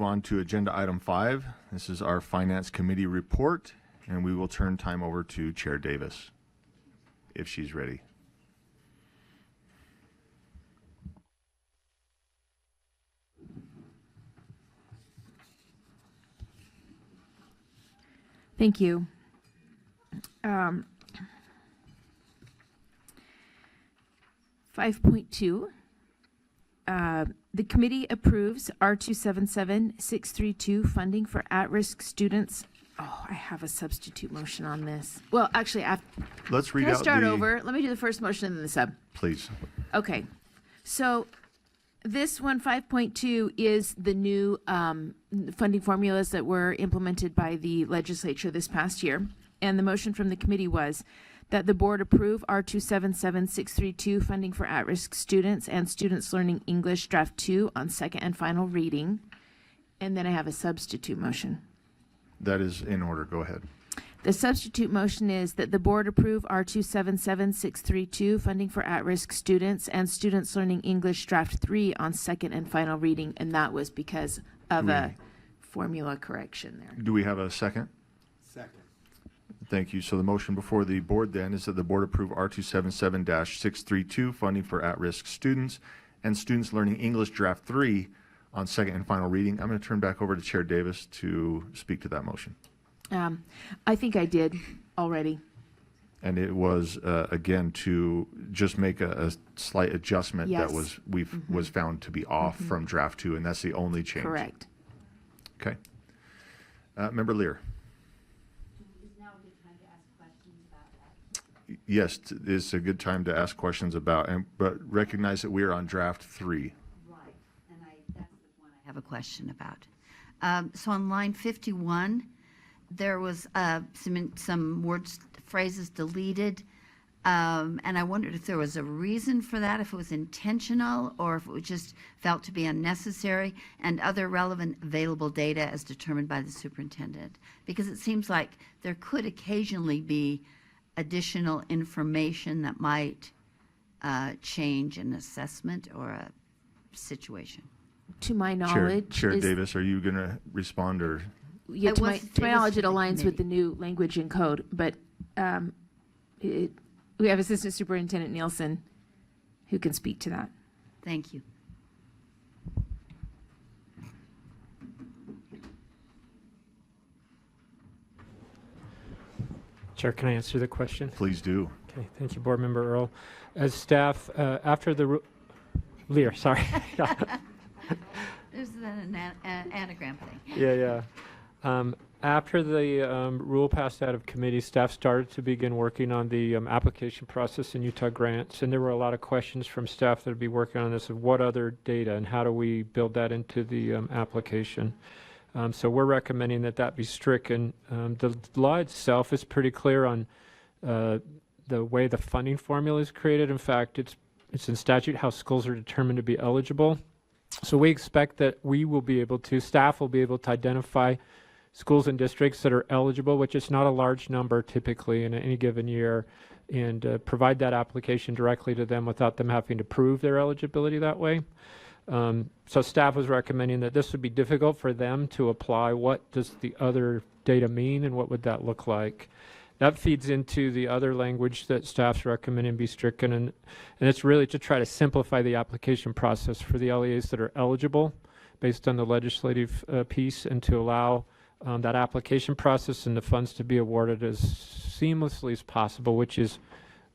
on to agenda item 5. This is our Finance Committee report, and we will turn time over to Chair Davis, if she's ready. Thank you. 5.2. The committee approves R277632 funding for at-risk students. Oh, I have a substitute motion on this. Well, actually, Let's read can I out start the... over? Let me do the first motion and then the sub. Please. Okay. So this one, 5.2, is the new funding formulas that were implemented by the legislature this past year. And the motion from the committee was that the board approve R277632 funding for at-risk students and students learning English draft 2 on second and final reading. And then I have a substitute motion. That is in order. Go ahead. The substitute motion is that the board approve R277632 funding for at-risk students and students learning English draft 3 on second and final reading, and that was because of a formula correction there. Do we have a second? Second. Thank you. So the motion before the board then is that the board approve R277-632 funding for at-risk students and students learning English draft 3 on second and final reading. I'm going to turn back over to Chair Davis to speak to that motion. I think I did already. And it was, again, to just make a slight adjustment Yes. that was found to be off from draft 2, and that's the only change. Correct. Okay. Member Lear. Is now a good time to ask questions about that? Yes, it's a good time to ask questions about, but recognize that we are on draft 3. Right, and that's the one I have a question about. So on line 51, there was some words, phrases deleted, and I wondered if there was a reason for that, if it was intentional or if it was just felt to be unnecessary, and other relevant available data as determined by the superintendent. Because it seems like there could occasionally be additional information that might change an assessment or a situation. To my knowledge, Chair Davis, are you going to respond or? Yeah, to my knowledge, it for the aligns with committee. the new language and code, but we have Assistant Superintendent Nielsen who can speak to that. Thank you. Chair, can I answer the question? Please do. Okay, thank you, Board Member Earl. As staff, after the Lear, sorry. This is an anagram thing. Yeah. After the rule passed out of committee, staff started to begin working on the application process in Utah grants, and there were a lot of questions from staff that would be working on this of what other data and how do we build that into the application. So we're recommending that be stricken. The law itself is pretty clear on the way the funding formula is created. In fact, it's in statute how schools are determined to be eligible. So we expect that staff will be able to identify schools and districts that are eligible, which is not a large number typically in any given year, and provide that application directly to them without them having to prove their eligibility that way. So staff was recommending that this would be difficult for them to apply. What does the other data mean and what would that look like? That feeds into the other language that staff's recommending be stricken, and it's really to try to simplify the application process for the LEAs that are eligible based on the legislative piece, and to allow that application process and the funds to be awarded as seamlessly as possible, which is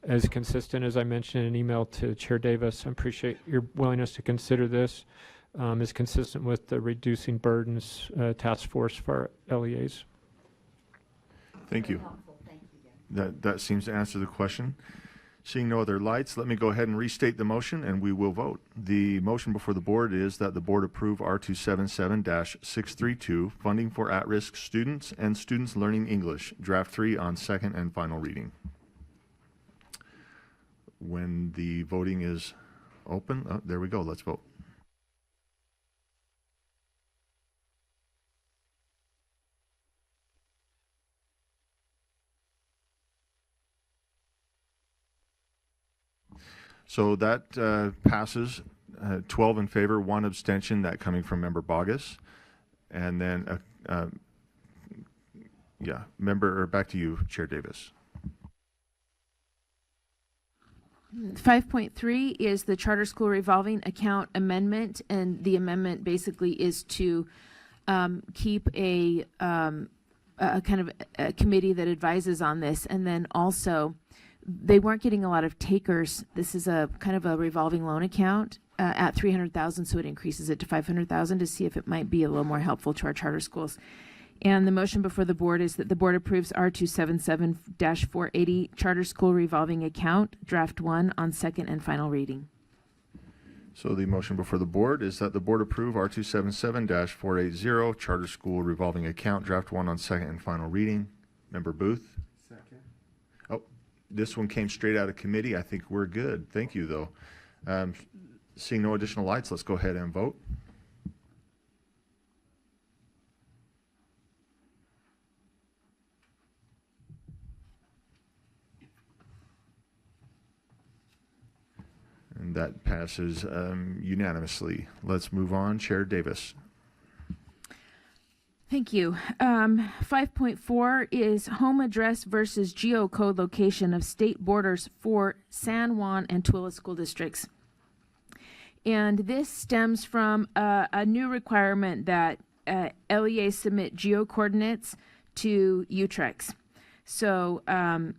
as consistent as I mentioned in an email to Chair Davis. I appreciate your willingness to consider this, is consistent with the reducing burdens task force for our LEAs. Thank you. Helpful. Thank you, Dan. That seems to answer the question. Seeing no other lights, let me go ahead and restate the motion and we will vote. The motion before the board is that the board approve R277-632 funding for at-risk students and students learning English, draft 3 on second and final reading. When the voting is open, there we go, let's vote. So that passes 12 in favor, 1 abstention, that coming from Member Bogus. And then, yeah, member, or back to you, Chair Davis. 5.3 is the charter school revolving account amendment, and the amendment basically is to keep a kind of a committee that advises on this, and then also they weren't getting a lot of takers. This is a kind of a revolving loan account at 300,000, so it increases it to 500,000 to see if it might be a little more helpful to our charter schools. And the motion before the board is that the board approves R277-480 Charter School Revolving Account, Draft 1, on second and final reading. So the motion before the board is that the board approve R277-480 Charter School Revolving Account, Draft 1, on second and final reading. Member Booth? Second. Oh, this one came straight out of committee. I think we're good. Thank you, though. Seeing no additional lights, let's go ahead and vote. And that passes unanimously. Let's move on. Chair Davis. Thank you. 5.4 is home address versus geocode location of state borders for San Juan and Tooele school districts. And this stems from a new requirement that LEA submit geocoordinates to UTREX. So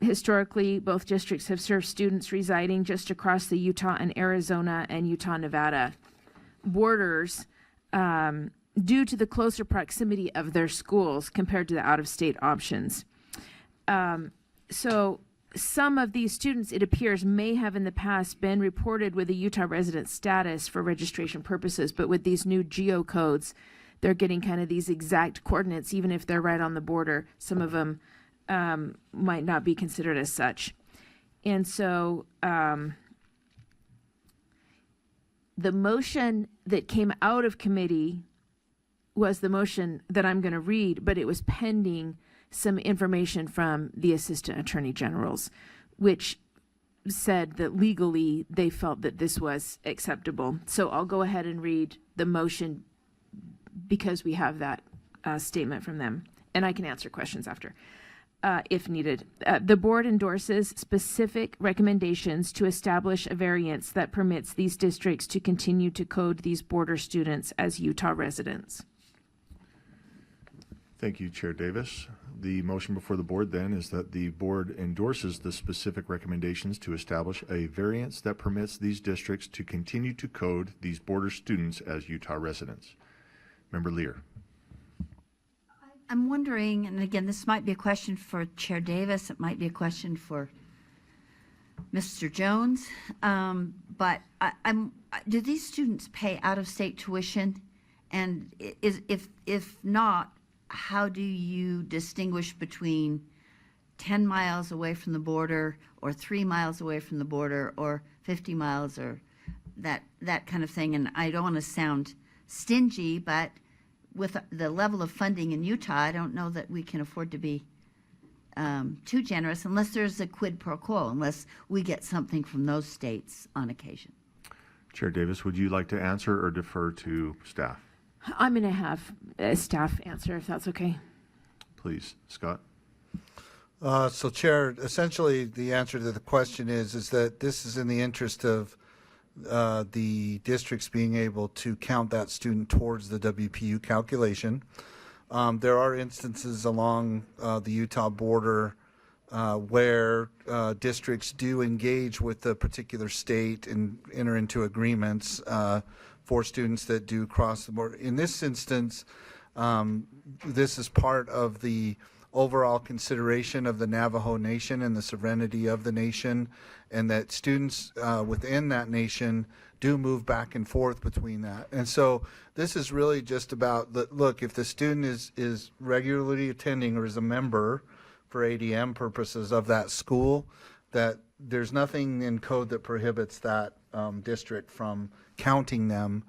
historically, both districts have served students residing just across the Utah and Arizona and Utah-Nevada borders due to the closer proximity of their schools compared to the out-of-state options. So some of these students, it appears, may have in the past been reported with a Utah resident status for registration purposes, but with these new geocodes, they're getting kind of these exact coordinates, even if they're right on the border. Some of them might not be considered as such. And so the motion that came out of committee was the motion that I'm going to read, but it was pending some information from the Assistant Attorney Generals, which said that legally they felt that this was acceptable. So I'll go ahead and read the motion because we have that statement from them, and I can answer questions after. If needed. The board endorses specific recommendations to establish a variance that permits these districts to continue to code these border students as Utah residents. Thank you, Chair Davis. The motion before the board then is that the board endorses the specific recommendations to establish a variance that permits these districts to continue to code these border students as Utah residents. Member Lear. I'm wondering, and again, this might be a question for Chair Davis, it might be a question for Mr. Jones, but do these students pay out-of-state tuition? And if not, how do you distinguish between 10 miles away from the border or 3 miles away from the border or 50 miles or that kind of thing? And I don't want to sound stingy, but with the level of funding in Utah, I don't know that we can afford to be too generous unless there's a quid pro quo, unless we get something from those states on occasion. Chair Davis, would you like to answer or defer to staff? I'm going to have staff answer if that's okay. Please, Scott. So Chair, essentially the answer to the question is that this is in the interest of the districts being able to count that student towards the WPU calculation. There are instances along the Utah border where districts do engage with the particular state and enter into agreements for students that do cross the border. In this instance, this is part of the overall consideration of the Navajo Nation and the sovereignty of the nation, and that students within that nation do move back and forth between that. And so this is really just about, look, if the student is regularly attending or is a member for ADM purposes of that school, that there's nothing in code that prohibits that district from counting them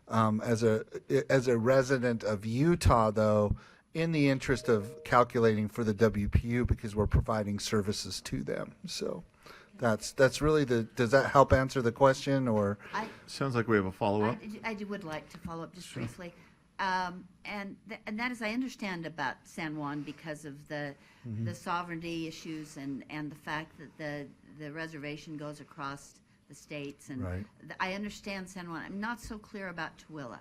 as a resident of Utah, though, in the interest of calculating for the WPU because we're providing services to them. So that's really does that help answer the question, or? Sounds like we have a follow-up. I would like to follow up just briefly. And that is, I understand about San Juan because of the sovereignty issues and the fact that the reservation goes across the states. And Right. I understand San Juan. I'm not so clear about Tooele.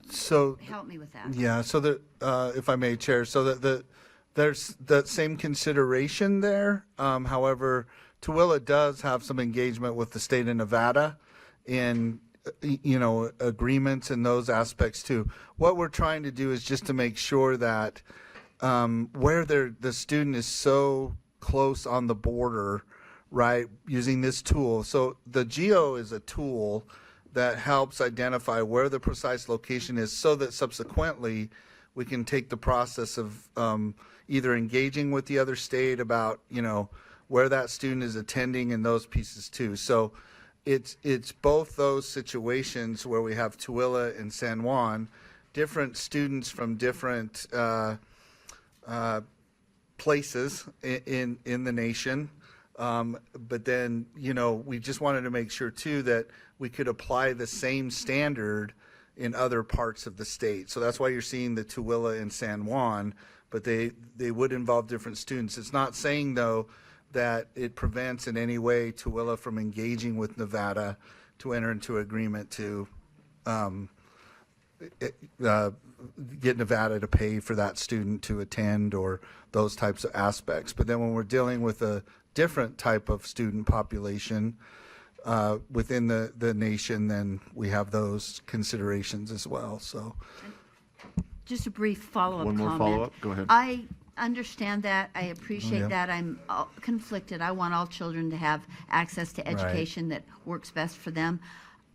So, Help me with that. yeah, so if I may, Chair, so there's that same consideration there. However, Tooele does have some engagement with the state of Nevada in, agreements and those aspects too. What we're trying to do is just to make sure that where the student is so close on the border, right, using this tool. So the GEO is a tool that helps identify where the precise location is so that subsequently we can take the process of either engaging with the other state about, where that student is attending and those pieces too. So it's both those situations where we have Tooele and San Juan, different students from different places in the nation. But then, we just wanted to make sure too that we could apply the same standard in other parts of the state. So that's why you're seeing the Tooele and San Juan, but they would involve different students. It's not saying though that it prevents in any way Tooele from engaging with Nevada to enter into agreement to get Nevada to pay for that student to attend or those types of aspects. But then when we're dealing with a different type of student population within the nation, then we have those considerations as well. So, Just a brief follow-up One more comment. follow-up? Go ahead. I understand that. I appreciate Yeah. that. I'm conflicted. I want all children to have access to education that works best for them.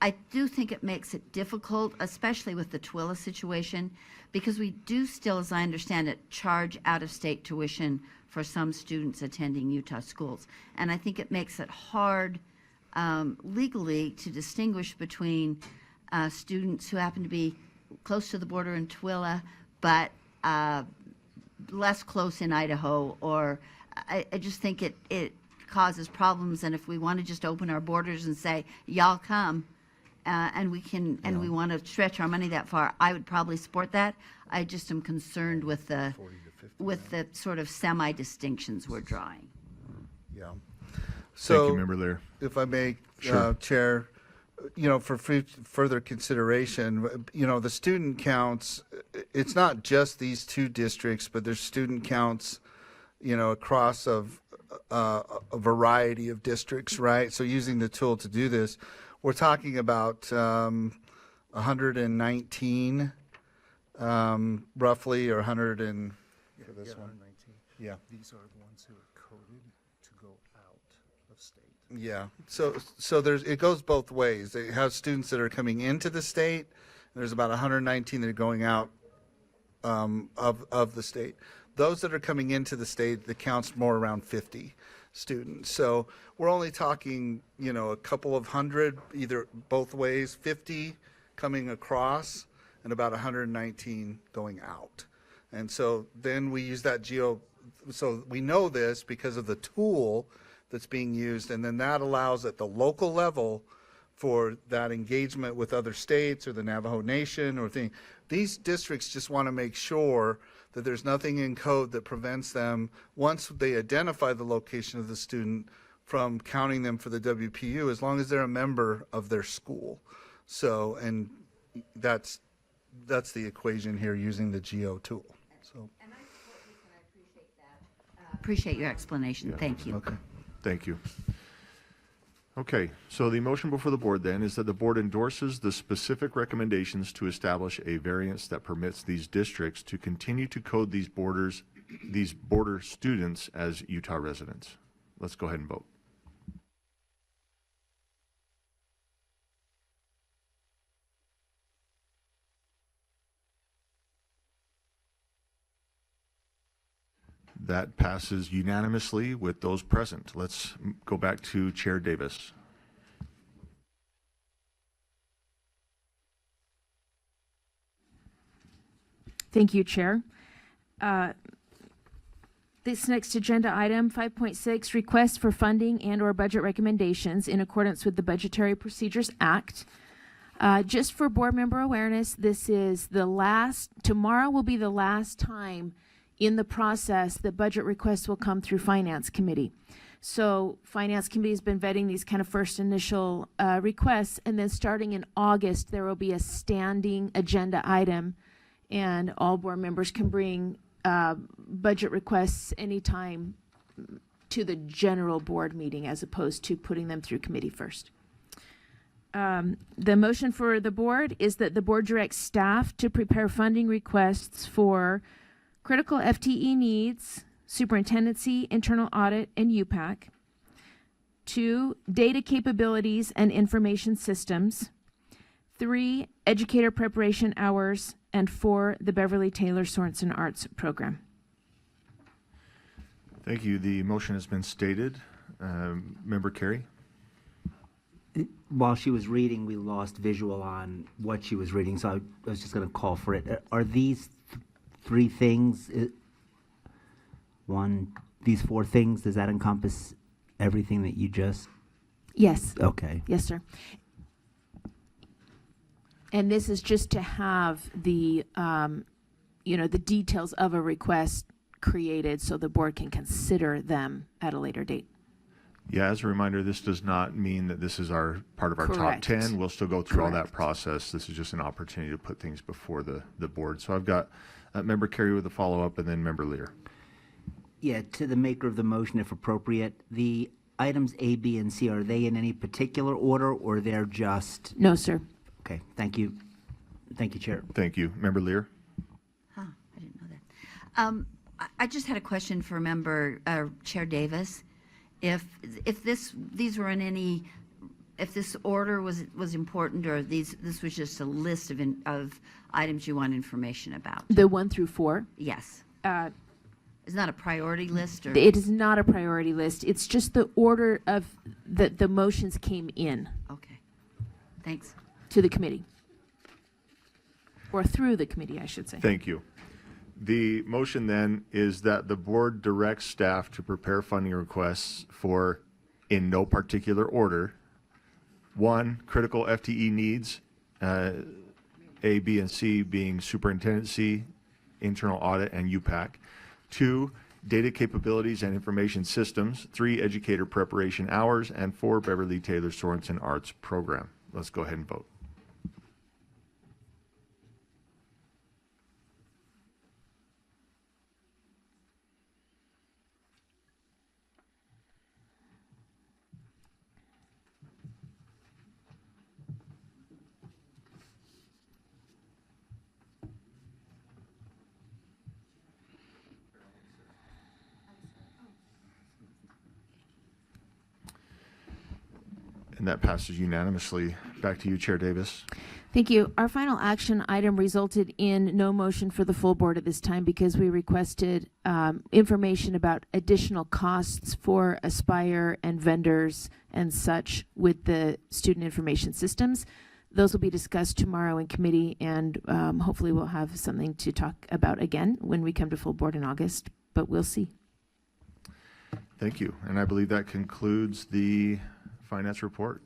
I do think it makes it difficult, especially with the Tooele situation, because we do still, as I understand it, charge out-of-state tuition for some students attending Utah schools. And I think it makes it hard legally to distinguish between students who happen to be close to the border in Tooele, but less close in Idaho, or I just think it causes problems. And if we want to just open our borders and say, y'all come, and we want to stretch our money that far, I would probably support that. I just am concerned with the sort of semi-distinctions we're drawing. yeah. Thank So, you, Member Lear. if I may, Sure. Chair, for further consideration, the student counts, it's not just these two districts, but there's student counts, across a variety of districts, right? So using the tool to do this, we're talking about 119, roughly, or 100 and, for this one. Yeah. These are the ones who are coded to go out of state. Yeah, so it goes both ways. They have students that are coming into the state, and there's about 119 that are going out of the state. Those that are coming into the state, the count's more around 50 students. So we're only talking, a couple of hundred, either both ways, 50 coming across and about 119 going out. And so then we use that so we know this because of the tool that's being used, and then that allows at the local level for that engagement with other states or the Navajo Nation or these districts just want to make sure that there's nothing in code that prevents them, once they identify the location of the student, from counting them for the WPU as long as they're a member of their school. So, and that's the equation here using the GEO tool. So, And I support this, and I appreciate that. Appreciate your explanation. Thank you. okay. Thank you. Okay, so the motion before the board then is that the board endorses the specific recommendations to establish a variance that permits these districts to continue to code these border students as Utah residents. Let's go ahead and vote. That passes unanimously with those present. Let's go back to Chair Davis. Thank you, Chair. This next agenda item, 5.6, request for funding and/or budget recommendations in accordance with the Budgetary Procedures Act. Just for board member awareness, this is the last, tomorrow will be the last time in the process that budget requests will come through Finance Committee. So Finance Committee has been vetting these kind of first initial requests, and then starting in August, there will be a standing agenda item, and all board members can bring budget requests anytime to the general board meeting as opposed to putting them through committee first. The motion for the board is that the board directs staff to prepare funding requests for critical FTE needs, superintendency, internal audit, and UPAC. 2, data capabilities and information systems. 3, educator preparation hours. And 4, the Beverly Taylor Sorensen Arts Program. Thank you. The motion has been stated. Member Carey? While she was reading, we lost visual on what she was reading, so I was just going to call for it. Are these three things, these four things, does that encompass everything that you just, Yes. okay. Yes, sir. And this is just to have the, the details of a request created so the board can consider them at a later date. Yeah, as a reminder, this does not mean that this is our part of our top Correct. 10. We'll still go through all that Correct. process. This is just an opportunity to put things before the board. So I've got Member Carey with a follow-up and then Member Lear. Yeah, to the maker of the motion, if appropriate, the items A, B, and C, are they in any particular order, or they're just, No, sir. okay, thank you. Thank you, Chair. Thank you. Member Lear? Huh, I didn't know that. I just had a question for Member Chair Davis. If these were in any, if this order was important, or this was just a list of items you want information about. The 1 through 4. Yes. Uh, It's not a priority list, or? It is not a priority list. It's just the order of the motions came in Okay. Thanks. to the committee. Or through the committee, I should say. Thank you. The motion then is that the board directs staff to prepare funding requests for, in no particular order, 1, critical FTE needs, A, B, and C being superintendency, internal audit, and UPAC. 2, data capabilities and information systems. 3, educator preparation hours. And 4, Beverly Taylor Sorensen Arts Program. Let's go ahead and vote. And that passes unanimously. Back to you, Chair Davis. Thank you. Our final action item resulted in no motion for the full board at this time because we requested information about additional costs for Aspire and vendors and such with the student information systems. Those will be discussed tomorrow in committee, and hopefully we'll have something to talk about again when we come to full board in August, but we'll see. Thank you. And I believe that concludes the finance report.